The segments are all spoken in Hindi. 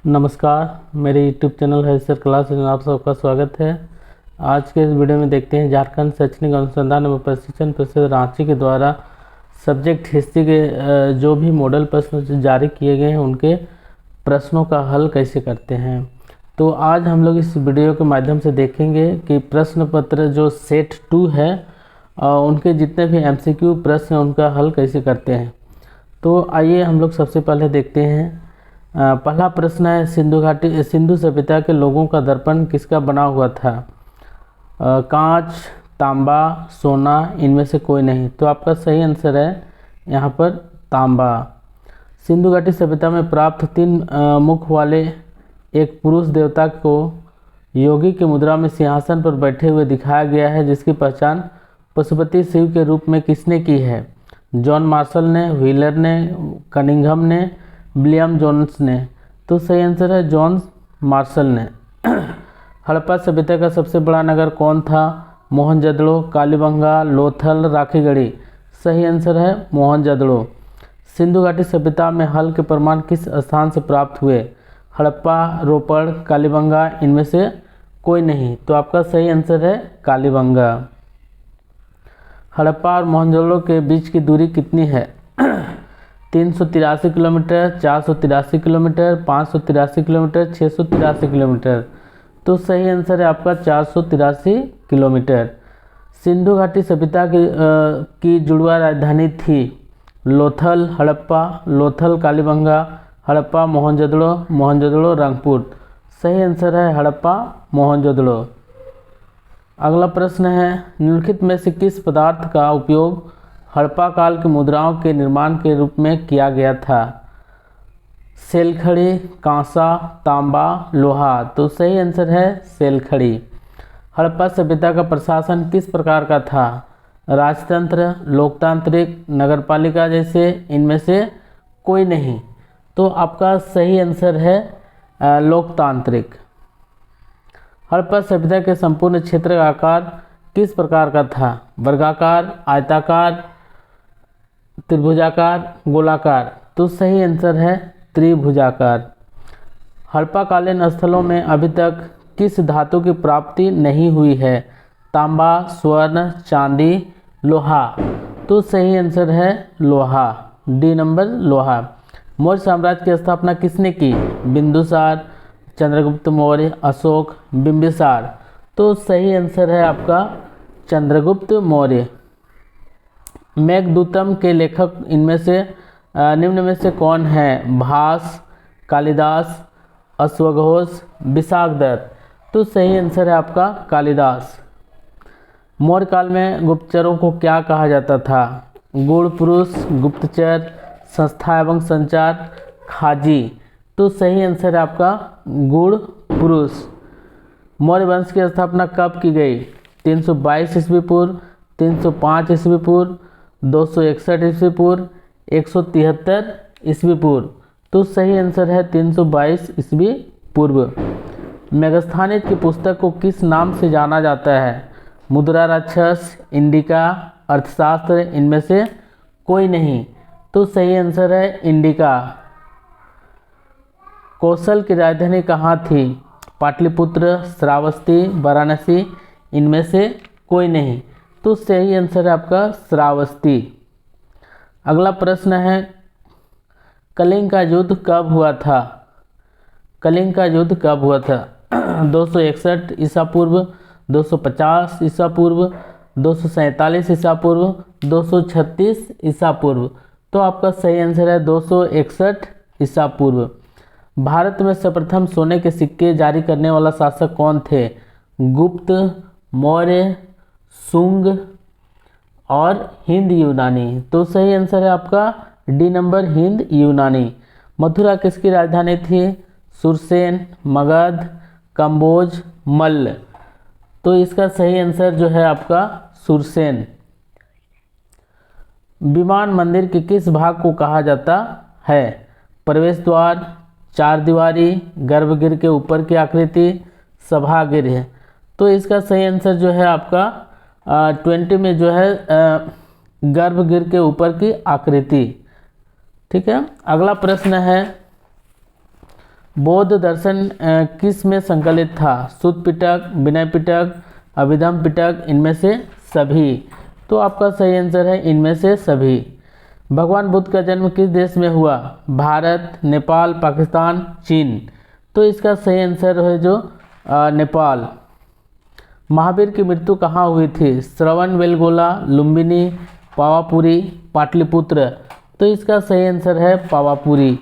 नमस्कार, मेरे YouTube चैनल है सर क्लास में आप सबका स्वागत है। आज के इस वीडियो में देखते हैं झारखंड शैक्षणिक अनुसंधान एवं प्रशिक्षण परिषद रांची के द्वारा सब्जेक्ट हिस्ट्री के जो भी मॉडल प्रश्न जारी किए गए हैं उनके प्रश्नों का हल कैसे करते हैं। तो आज हम लोग इस वीडियो के माध्यम से देखेंगे कि प्रश्न पत्र जो सेट 2 है उनके जितने भी MCQ प्रश्न हैं उनका हल कैसे करते हैं। तो आइए हम लोग सबसे पहले देखते हैं। पहला प्रश्न है, सिंधु सभ्यता के लोगों का दर्पण किसका बना हुआ था? कांच, तांबा, सोना, इनमें से कोई नहीं। तो आपका सही आंसर है यहाँ पर तांबा। सिंधु घाटी सभ्यता में प्राप्त 3 मुख वाले एक पुरुष देवता को योगी की मुद्रा में सिंहासन पर बैठे हुए दिखाया गया है, जिसकी पहचान पशुपति शिव के रूप में किसने की है? जॉन मार्शल ने, व्हीलर ने, कनिंघम ने, विलियम जोन्स ने। तो सही आंसर है जॉन मार्शल ने। हड़प्पा सभ्यता का सबसे बड़ा नगर कौन था? मोहनजोदड़ो, कालीबंगा, लोथल, राखीगढ़ी। सही आंसर है मोहनजोदड़ो। सिंधु घाटी सभ्यता में हल के प्रमाण किस स्थान से प्राप्त हुए? हड़प्पा, रोपड़, कालीबंगा, इनमें से कोई नहीं। तो आपका सही आंसर है कालीबंगा। हड़प्पा और मोहनजोदड़ो के बीच की दूरी कितनी है? 383 किलोमीटर, 483 किलोमीटर, 583 किलोमीटर, 683 किलोमीटर। तो सही आंसर है आपका 483 किलोमीटर। सिंधु घाटी सभ्यता की जुड़वा राजधानी थी? लोथल, हड़प्पा, लोथल, कालीबंगा, हड़प्पा, मोहनजोदड़ो, मोहनजोदड़ो, रंगपुर। सही आंसर है हड़प्पा, मोहनजोदड़ो। अगला प्रश्न है, निम्नलिखित में से किस पदार्थ का उपयोग हड़प्पा काल की मुद्राओं के निर्माण के रूप में किया गया था? सेलखड़ी, कांसा, तांबा, लोहा। तो सही आंसर है सेलखड़ी। हड़प्पा सभ्यता का प्रशासन किस प्रकार का था? राजतंत्र, लोकतांत्रिक, नगरपालिका जैसे, इनमें से कोई नहीं। तो आपका सही आंसर है लोकतांत्रिक। हड़प्पा सभ्यता के संपूर्ण क्षेत्र का आकार किस प्रकार का था? वर्गाकार, आयताकार, त्रिभुजाकार, गोलाकार। तो सही आंसर है त्रिभुजाकार। हड़प्पा कालीन स्थलों में अभी तक किस धातु की प्राप्ति नहीं हुई है? तांबा, स्वर्ण, चांदी, लोहा। तो सही आंसर है लोहा, डी नंबर लोहा। मौर्य साम्राज्य की स्थापना किसने की? बिंदुसार, चंद्रगुप्त मौर्य, अशोक, बिंबिसार। तो सही आंसर है आपका चंद्रगुप्त मौर्य। मेघदूतम के लेखक इनमें से निम्न में से कौन है? भास, कालिदास, अश्वघोष, विशाखदत्त। तो सही आंसर है आपका कालिदास। मौर्य काल में गुप्तचरों को क्या कहा जाता था? गूढ़ पुरुष, गुप्तचर, संस्था एवं संचार, खाजी। तो सही आंसर है आपका गूढ़ पुरुष। मौर्य वंश की स्थापना कब की गई? 322 ईस्वी पूर्व, 305 ईस्वी पूर्व, 261 ईस्वी पूर्व, 173 ईस्वी पूर्व। तो सही आंसर है 322 ईस्वी पूर्व। मेगस्थानित की पुस्तक को किस नाम से जाना जाता है? मुद्रा राक्षस, इंडिका, अर्थशास्त्र, इनमें से कोई नहीं। तो सही आंसर है इंडिका। कौशल की राजधानी कहाँ थी? पाटलिपुत्र, श्रावस्ती, वाराणसी, इनमें से कोई नहीं। तो सही आंसर है आपका श्रावस्ती। अगला प्रश्न है, कलिंग का युद्ध कब हुआ था? कलिंग का युद्ध कब हुआ था? 261 ईसा पूर्व, 250 ईसा पूर्व, 247 ईसा पूर्व, 236 ईसा पूर्व। तो आपका सही आंसर है 261 ईसा पूर्व। भारत में सर्वप्रथम सोने के सिक्के जारी करने वाला शासक कौन थे? गुप्त, मौर्य, शुंग और हिंद यूनानी। तो सही आंसर है आपका डी नंबर हिंद यूनानी। मथुरा किसकी राजधानी थी? सुरसेन, मगध, कंबोज, मल्ल। तो इसका सही आंसर जो है आपका सुरसेन। विमान मंदिर के किस भाग को कहा जाता है? प्रवेश द्वार, चार दीवारी, गर्भगृह के ऊपर की आकृति, सभागृह। तो इसका सही आंसर जो है आपका 20 में जो है गर्भगृह के ऊपर की आकृति। ठीक है। अगला प्रश्न है, बौद्ध दर्शन किस में संकलित था? सुत्त पिटक, विनय पिटक, अभिधम पिटक, इनमें से सभी। तो आपका सही आंसर है इनमें से सभी। भगवान बुद्ध का जन्म किस देश में हुआ? भारत, नेपाल, पाकिस्तान, चीन। तो इसका सही आंसर है जो नेपाल। महावीर की मृत्यु कहाँ हुई थी? श्रवण बेलगोला, लुम्बिनी, पावापुरी, पाटलिपुत्र। तो इसका सही आंसर है पावापुरी।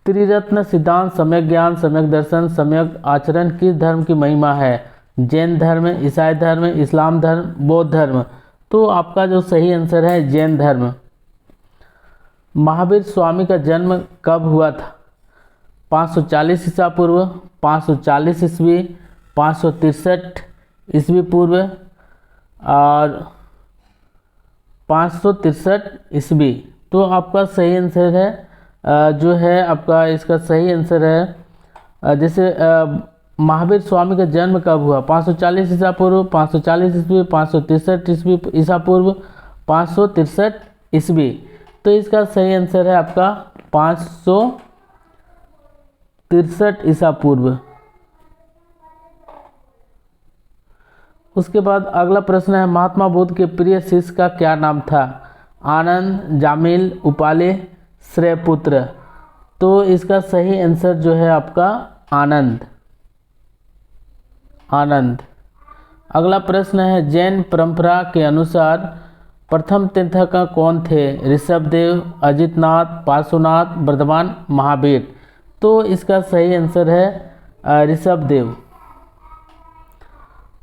त्रिरत्न सिद्धांत, सम्यक ज्ञान, सम्यक दर्शन, सम्यक आचरण किस धर्म की महिमा है? जैन धर्म, ईसाई धर्म, इस्लाम धर्म, बौद्ध धर्म। तो आपका जो सही आंसर है जैन धर्म। महावीर स्वामी का जन्म कब हुआ था? 540 ईसा पूर्व, 540 ईस्वी, 563 ईस्वी पूर्व और 563 ईस्वी। तो आपका सही आंसर है जो है आपका इसका सही आंसर है जैसे महावीर स्वामी का जन्म कब हुआ? 540 ईसा पूर्व, 540 ईस्वी, 563 ईस्वी ईसा पूर्व, 563 ईस्वी। तो इसका सही आंसर है आपका 563 ईसा पूर्व। उसके बाद अगला प्रश्न है, महात्मा बुद्ध के प्रिय शिष्य का क्या नाम था? आनंद, जामिल, उपाले, श्रेयपुत्र। तो इसका सही आंसर जो है आपका आनंद। आनंद। अगला प्रश्न है, जैन परंपरा के अनुसार प्रथम तीर्थंकर कौन थे? ऋषभदेव, अजितनाथ, पार्श्वनाथ, वर्धमान, महावीर। तो इसका सही आंसर है ऋषभदेव।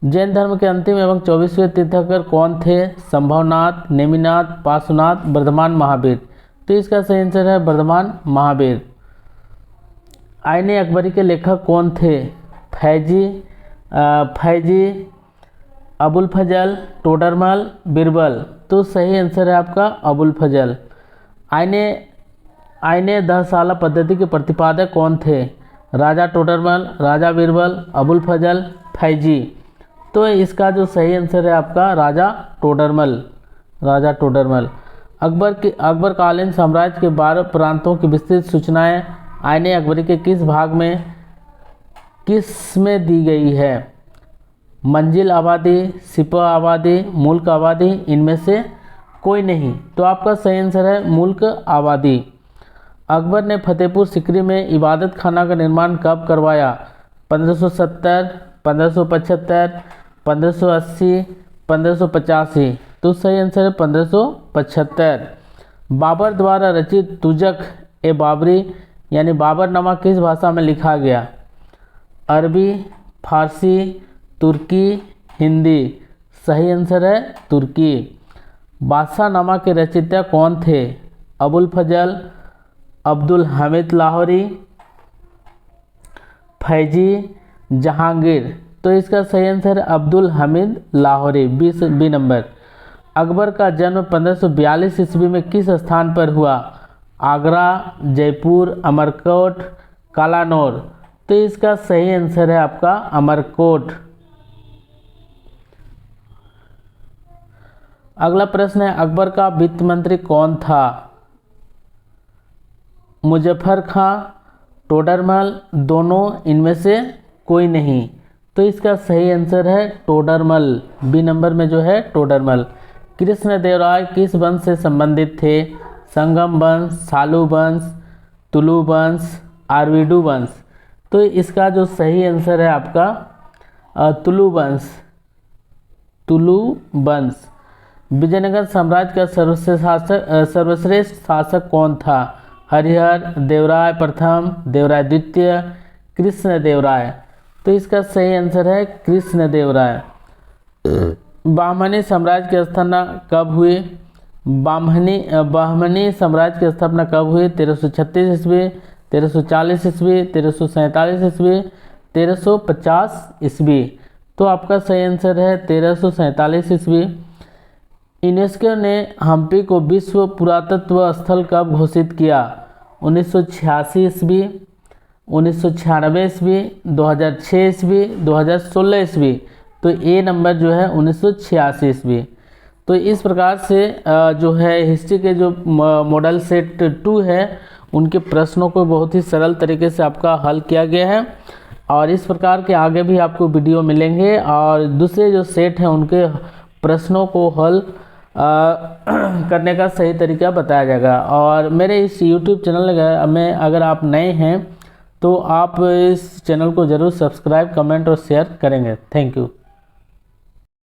जैन धर्म के अंतिम एवं 24वें तीर्थंकर कौन थे? संभवनाथ, नेमिनाथ, पार्श्वनाथ, वर्धमान, महावीर। तो इसका सही आंसर है वर्धमान महावीर। आईने अकबरी के लेखक कौन थे? फैजी, अबुल फजल, टोडरमल, बिरबल। तो सही आंसर है आपका अबुल फजल। आईने दहसाला पद्धति के प्रतिपादक कौन थे? राजा टोडरमल, राजा बिरबल, अबुल फजल, फैजी। तो इसका जो सही आंसर है आपका राजा टोडरमल। राजा टोडरमल। अकबर कालीन साम्राज्य के 12 प्रांतों की विस्तृत सूचनाएं आईने अकबरी के किस भाग में दी गई है? मंजिल आबादी, सिपह आबादी, मुल्क आबादी, इनमें से कोई नहीं। तो आपका सही आंसर है मुल्क आबादी। अकबर ने फतेहपुर सिकरी में इबादत खाना का निर्माण कब करवाया? 1570, 1575, 1580, 1585। तो सही आंसर है 1575। बाबर द्वारा रचित तुजक ए बाबरी यानी बाबरनामा किस भाषा में लिखा गया? अरबी, फारसी, तुर्की, हिंदी। सही आंसर है तुर्की। बादशाहनामा के रचयिता कौन थे? अबुल फजल, अब्दुल हामिद लाहौरी, फैजी, जहांगीर। तो इसका सही आंसर है अब्दुल हामिद लाहौरी, बी नंबर। अकबर का जन्म 1542 ईस्वी में किस स्थान पर हुआ? आगरा, जयपुर, अमरकोट, कालानौर। तो इसका सही आंसर है आपका अमरकोट। अगला प्रश्न है, अकबर का वित्त मंत्री कौन था? मुजफ्फर खां, टोडरमल, दोनों, इनमें से कोई नहीं। तो इसका सही आंसर है टोडरमल। बी नंबर में जो है टोडरमल। कृष्णदेवराय किस वंश से संबंधित थे? संगम वंश, सालू वंश, तुलु वंश, आरवीडू वंश। तो इसका जो सही आंसर है आपका तुलु वंश। तुलु वंश। विजयनगर साम्राज्य का सर्वश्रेष्ठ शासक कौन था? हरिहर, देवराय प्रथम, देवराय द्वितीय, कृष्णदेवराय। तो इसका सही आंसर है कृष्णदेवराय। बाहमनी साम्राज्य की स्थापना कब हुई? बाहमनी साम्राज्य की स्थापना कब हुई? 1336 ईस्वी, 1340 ईस्वी, 1347 ईस्वी, 1350 ईस्वी। तो आपका सही आंसर है 1347 ईस्वी। यूनेस्को ने हम्पी को विश्व पुरातत्व स्थल कब घोषित किया? 1986 ईस्वी, 1996 ईस्वी, 2006 ईस्वी, 2016 ईस्वी। तो ए नंबर जो है 1986 ईस्वी। तो इस प्रकार से जो है हिस्ट्री के जो मॉडल सेट 2 है उनके प्रश्नों को बहुत ही सरल तरीके से आपका हल किया गया है। और इस प्रकार के आगे भी आपको वीडियो मिलेंगे और दूसरे जो सेट हैं उनके प्रश्नों को हल करने का सही तरीका बताया जाएगा। और मेरे इस YouTube चैनल में अगर आप नए हैं तो आप इस चैनल को ज़रूर सब्सक्राइब, कमेंट और शेयर करेंगे। Thank you.